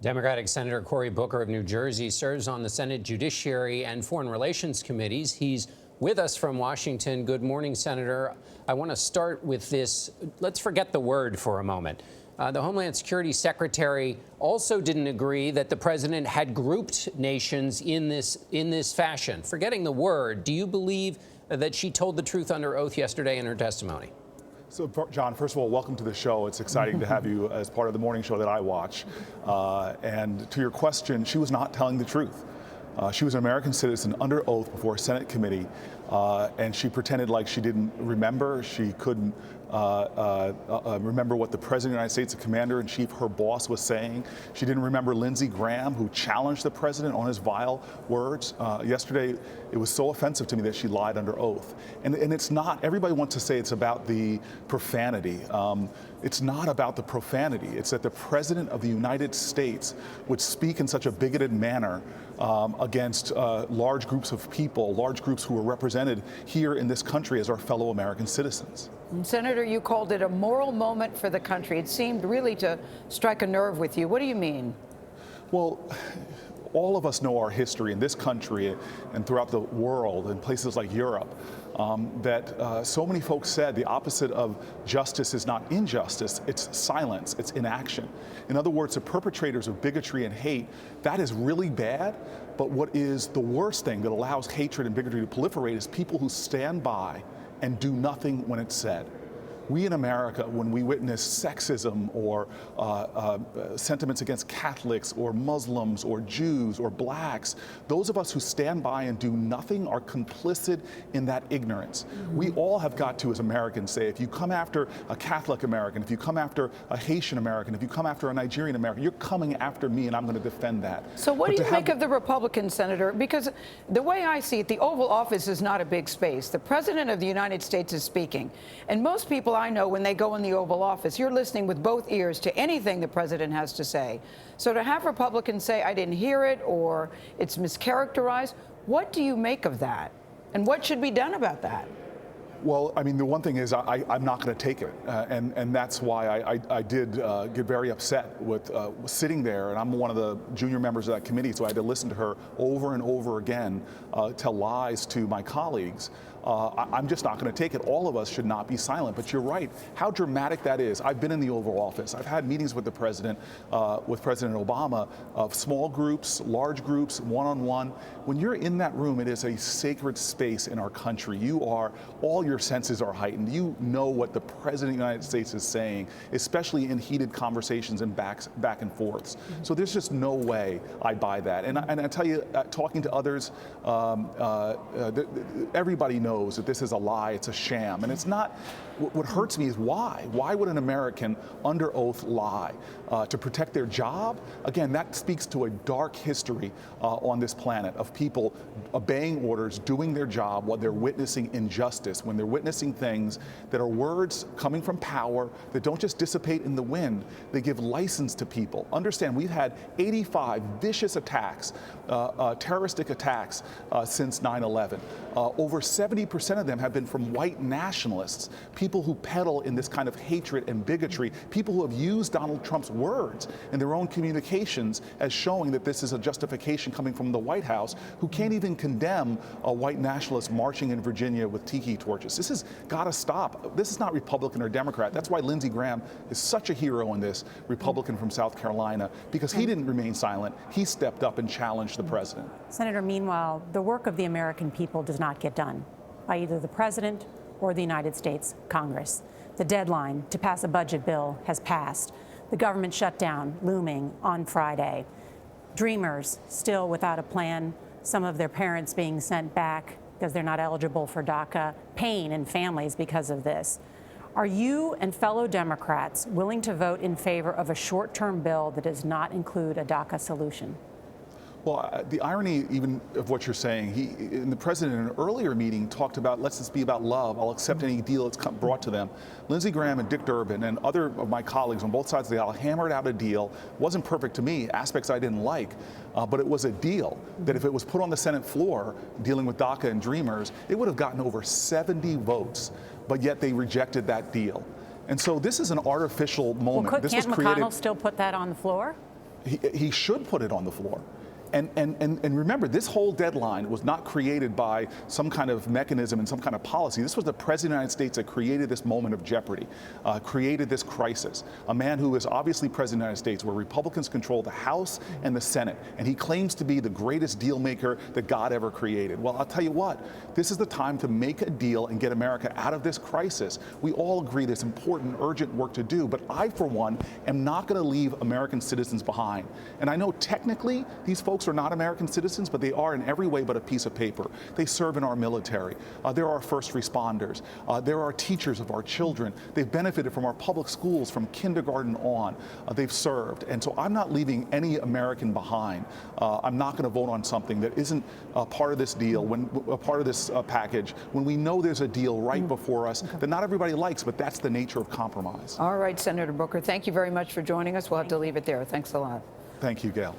Democratic Senator Cory Booker of New Jersey serves on the Senate Judiciary and Foreign Relations Committees. He's with us from Washington. Good morning, Senator. I want to start with this. Let's forget the word for a moment. The Homeland Security Secretary also didn't agree that the president had grouped nations in this fashion. Forgetting the word, do you believe that she told the truth under oath yesterday in her testimony? So, John, first of all, welcome to the show. It's exciting to have you as part of the morning show that I watch. And to your question, she was not telling the truth. She was an American citizen under oath before a Senate committee, and she pretended like she didn't remember. She couldn't remember what the President of the United States, the Commander-in-Chief, her boss, was saying. She didn't remember Lindsey Graham, who challenged the President on his vile words. Yesterday, it was so offensive to me that she lied under oath. And it's not, everybody wants to say it's about the profanity. It's not about the profanity. It's that the President of the United States would speak in such a bigoted manner against large groups of people, large groups who are represented here in this country as our fellow American citizens. And Senator, you called it a moral moment for the country. It seemed really to strike a nerve with you. What do you mean? Well, all of us know our history in this country and throughout the world, in places like Europe, that so many folks said the opposite of justice is not injustice, it's silence, it's inaction. In other words, the perpetrators of bigotry and hate, that is really bad, but what is the worst thing that allows hatred and bigotry to proliferate is people who stand by and do nothing when it's said. We in America, when we witness sexism or sentiments against Catholics or Muslims or Jews or blacks, those of us who stand by and do nothing are complicit in that ignorance. We all have got to, as Americans, say, if you come after a Catholic American, if you come after a Haitian American, if you come after a Nigerian American, you're coming after me and I'm going to defend that. So what do you make of the Republican senator? Because the way I see it, the Oval Office is not a big space. The President of the United States is speaking. And most people I know, when they go in the Oval Office, you're listening with both ears to anything the president has to say. So to have Republicans say, I didn't hear it, or it's mischaracterized, what do you make of that? And what should be done about that? Well, I mean, the one thing is I'm not going to take it. And that's why I did get very upset with sitting there. And I'm one of the junior members of that committee, so I had to listen to her over and over again tell lies to my colleagues. I'm just not going to take it. All of us should not be silent. But you're right. How dramatic that is. I've been in the Oval Office. I've had meetings with the president, with President Obama, of small groups, large groups, one-on-one. When you're in that room, it is a sacred space in our country. All your senses are heightened. You know what the President of the United States is saying, especially in heated conversations and back and forths. So there's just no way I buy that. And I tell you, talking to others, everybody knows that this is a lie, it's a sham. And it's not, what hurts me is why? Why would an American under oath lie? To protect their job? Again, that speaks to a dark history on this planet of people obeying orders, doing their job while they're witnessing injustice, when they're witnessing things that are words coming from power that don't just dissipate in the wind, they give license to people. Understand, we've had 85 vicious attacks, terroristic attacks since 9/11. Over 70% of them have been from white nationalists, people who peddle in this kind of hatred and bigotry, people who have used Donald Trump's words in their own communications as showing that this is a justification coming from the White House, who can't even condemn a white nationalist marching in Virginia with tiki torches. This has got to stop. This is not Republican or Democrat. That's why Lindsey Graham is such a hero in this, Republican from South Carolina, because he didn't remain silent. He stepped up and challenged the president. Senator, meanwhile, the work of the American people does not get done by either the president or the United States Congress. The deadline to pass a budget bill has passed. The government shutdown looming on Friday. Dreamers still without a plan, some of their parents being sent back because they're not eligible for DACA, pain in families because of this. Are you and fellow Democrats willing to vote in favor of a short-term bill that does not include a DACA solution? Well, the irony even of what you're saying, the president in an earlier meeting talked about, let's just be about love. I'll accept any deal that's brought to them. Lindsey Graham and Dick Durbin and other of my colleagues on both sides of the aisle hammered out a deal. Wasn't perfect to me, aspects I didn't like, but it was a deal that if it was put on the Senate floor dealing with DACA and Dreamers, it would have gotten over 70 votes, but yet they rejected that deal. And so this is an artificial moment. Well, can't McConnell still put that on the floor? he should put it on the floor. And remember, this whole deadline was not created by some kind of mechanism and some kind of policy. This was the President of the United States that created this moment of jeopardy, created this crisis. A man who is obviously President of the United States, where Republicans control the House and the Senate, and he claims to be the greatest deal maker that God ever created. Well, I'll tell you what, this is the time to make a deal and get America out of this crisis. We all agree there's important, urgent work to do, but I, for one, am not going to leave American citizens behind. And I know technically these folks are not American citizens, but they are in every way but a piece of paper. They serve in our military. They're our first responders. They're our teachers of our children. They've benefited from our public schools from kindergarten on. They've served. And so I'm not leaving any American behind. I'm not going to vote on something that isn't part of this deal, part of this package, when we know there's a deal right before us that not everybody likes, but that's the nature of compromise. All right, Senator Booker, thank you very much for joining us. We'll have to leave it there. Thanks a lot. Thank you, Gayle.